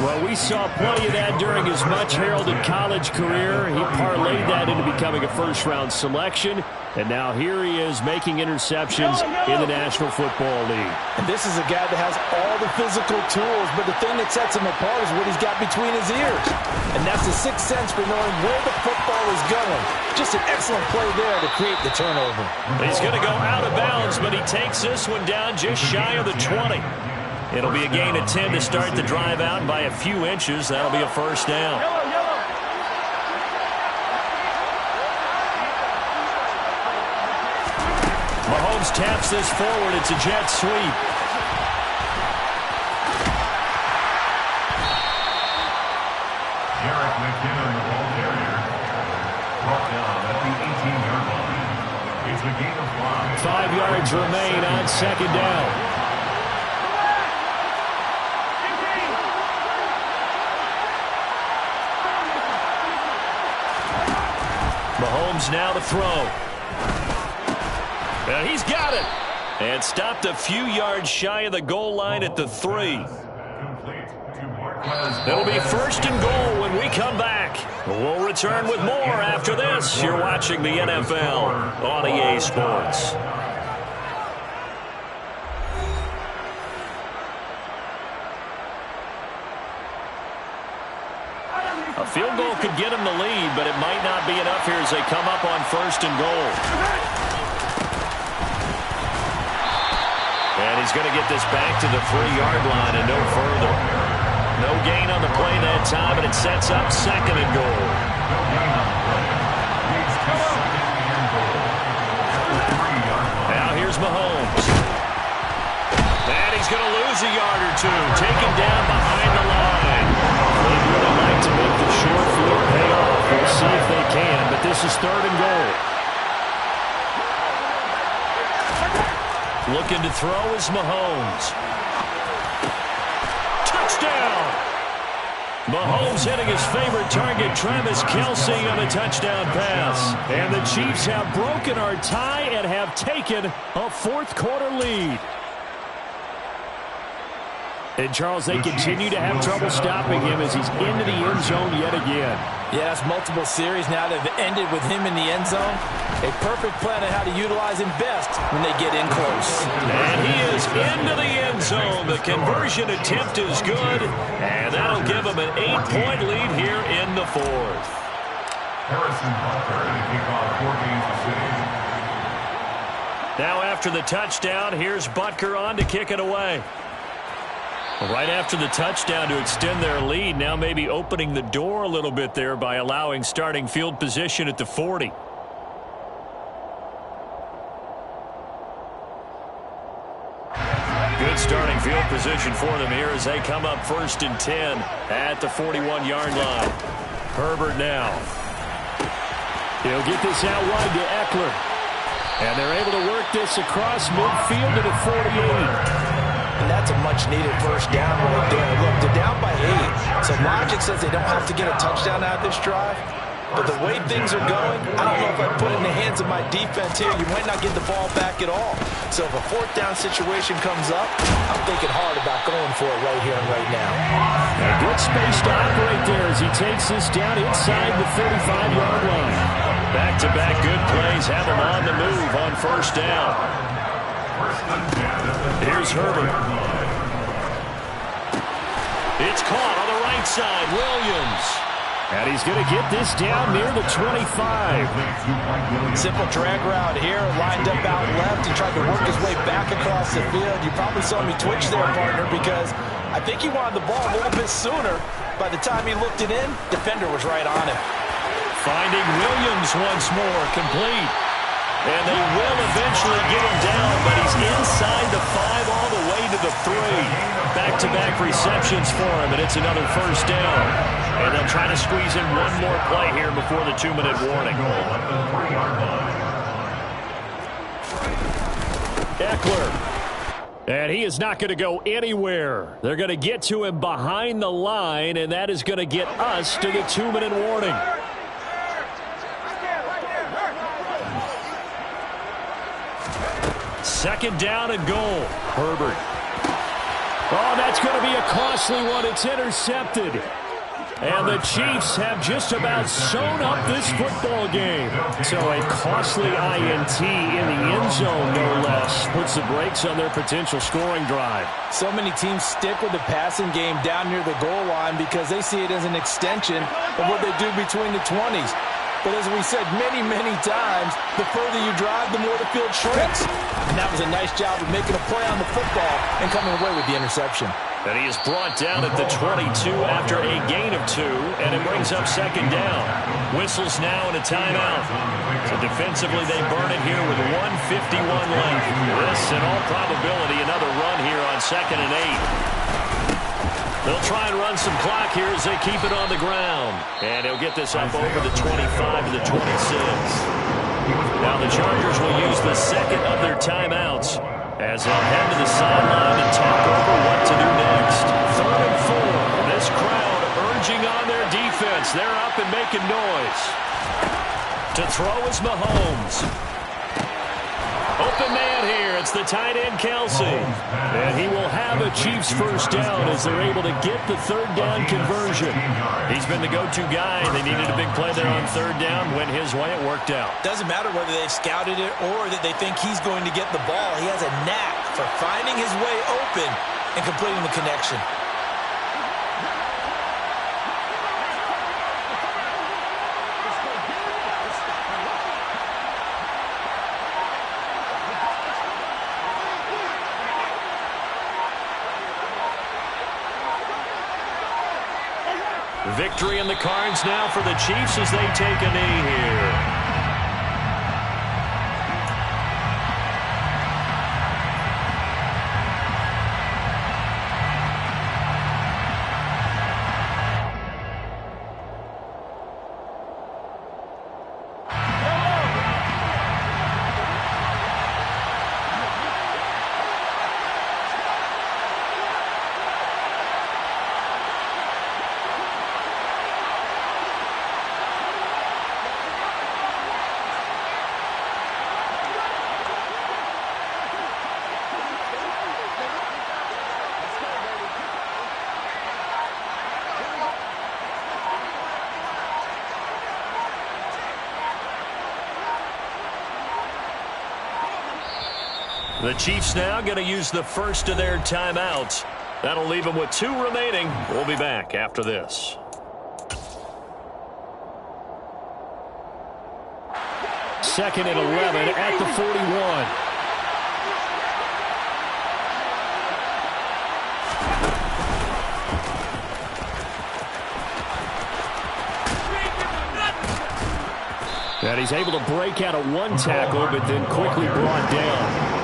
Well, we saw plenty of that during his much-heralded college career. He parlayed that into becoming a first-round selection. And now here he is making interceptions in the National Football League. And this is a guy that has all the physical tools, but the thing that sets him apart is what he's got between his ears. And that's the sixth sense for knowing where the football is going. Just an excellent play there to create the turnover. He's going to go out of bounds, but he takes this one down just shy of the 20. It'll be a gain of 10 to start the drive out, and by a few inches, that'll be a first down. Mahomes taps this forward. It's a jet sweep. Jerick McKinnon, the ball carrier, brought down at the 18-yard line. It's a gain of 5. 5 yards remain on second down. Mahomes now to throw. And he's got it. And stopped a few yards shy of the goal line at the 3. It'll be first and goal when we come back. We'll return with more after this. You're watching the NFL on EA Sports. A field goal could get him the lead, but it might not be enough here as they come up on first and goal. And he's going to get this back to the 3-yard line and no further. No gain on the play that time, and it sets up second and goal. his second and goal at the 3-yard line. Now here's Mahomes. And he's going to lose a yard or two. Taken down behind the line. They'd really like to make the short field pay off. We'll see if they can, but this is 3rd and goal. Looking to throw is Mahomes. Touchdown! Mahomes hitting his favorite target, Travis Kelce, on a touchdown pass. And the Chiefs have broken our tie and have taken a 4th quarter lead. And, Charles, they continue to have trouble stopping him as he's into the end zone yet again. Yeah, that's multiple series now that have ended with him in the end zone. A perfect plan on how to utilize him best when they get in close. And he is into the end zone. The conversion attempt is good, and that'll give him an 8-point lead here in the 4th. Harrison Butker to kick off 4 games of city. Now after the touchdown, here's Butker on to kick it away. Right after the touchdown to extend their lead, now maybe opening the door a little bit there by allowing starting field position at the 40. Good starting field position for them here as they come up 1st and 10 at the 41-yard line. Herbert now. He'll get this out wide to Eckler. And they're able to work this across midfield to the 48. And that's a much-needed first down right there. Look, they're down by 8. So logic says they don't have to get a touchdown out of this drive. But the way things are going, I don't know if I put it in the hands of my defense here. You might not get the ball back at all. So if a 4th down situation comes up, I'm thinking hard about going for it right here and right now. A good space to operate there as he takes this down inside the 35-yard line. Back-to-back good plays have him on the move on 1st down. Here's Herbert. It's caught on the right side. Williams. And he's going to get this down near the 25. Simple drag route here. Lined up out left and tried to work his way back across the field. You probably saw me twitch there, partner, because I think he wanted the ball a little bit sooner. By the time he looked it in, defender was right on him. Finding Williams once more. Complete. And they will eventually get him down, but he's inside the 5 all the way to the 3. Back-to-back receptions for him, and it's another 1st down. And they'll try to squeeze in one more play here before the 2-minute warning. Eckler. And he is not going to go anywhere. They're going to get to him behind the line, and that is going to get us to the 2-minute warning. Second down and goal. Herbert. Oh, that's going to be a costly one. It's intercepted. And the Chiefs have just about sewn up this football game. So a costly INT in the end zone, no less, puts the brakes on their potential scoring drive. So many teams stick with the passing game down near the goal line because they see it as an extension of what they do between the 20s. But as we said many, many times, the further you drive, the more the field shrinks. And that was a nice job of making a play on the football and coming away with the interception. And he is brought down at the 22 after a gain of 2, and it brings up second down. Whistles now and a timeout. So defensively, they burn it here with 1:51 left. This, in all probability, another run here on 2nd and 8. They'll try and run some clock here as they keep it on the ground. And he'll get this up over the 25 to the 26. Now the Chargers will use the second of their timeouts as they'll head to the sideline and talk over what to do next. 3rd and 4. This crowd urging on their defense. They're up and making noise. To throw is Mahomes. Open man here. It's the tight end, Kelce. And he will have a Chiefs first down as they're able to get the 3rd down conversion. He's been the go-to guy. They needed a big play there on 3rd down. Went his way. It worked out. Doesn't matter whether they've scouted it or that they think he's going to get the ball. He has a knack for finding his way open and completing the connection. Victory in the cards now for the Chiefs as they take a knee here. The Chiefs now going to use the first of their timeouts. That'll leave them with 2 remaining. We'll be back after this. Second and 11 at the 41. And he's able to break out of 1 tackle, but then quickly brought down.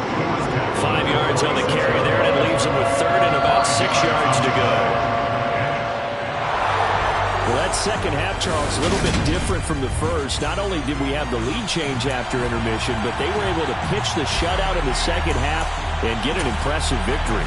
5 yards on the carry there, and it leaves him with 3rd and about 6 yards to go. Well, that second half, Charles, a little bit different from the first. Not only did we have the lead change after intermission, but they were able to pitch the shutout in the second half and get an impressive victory.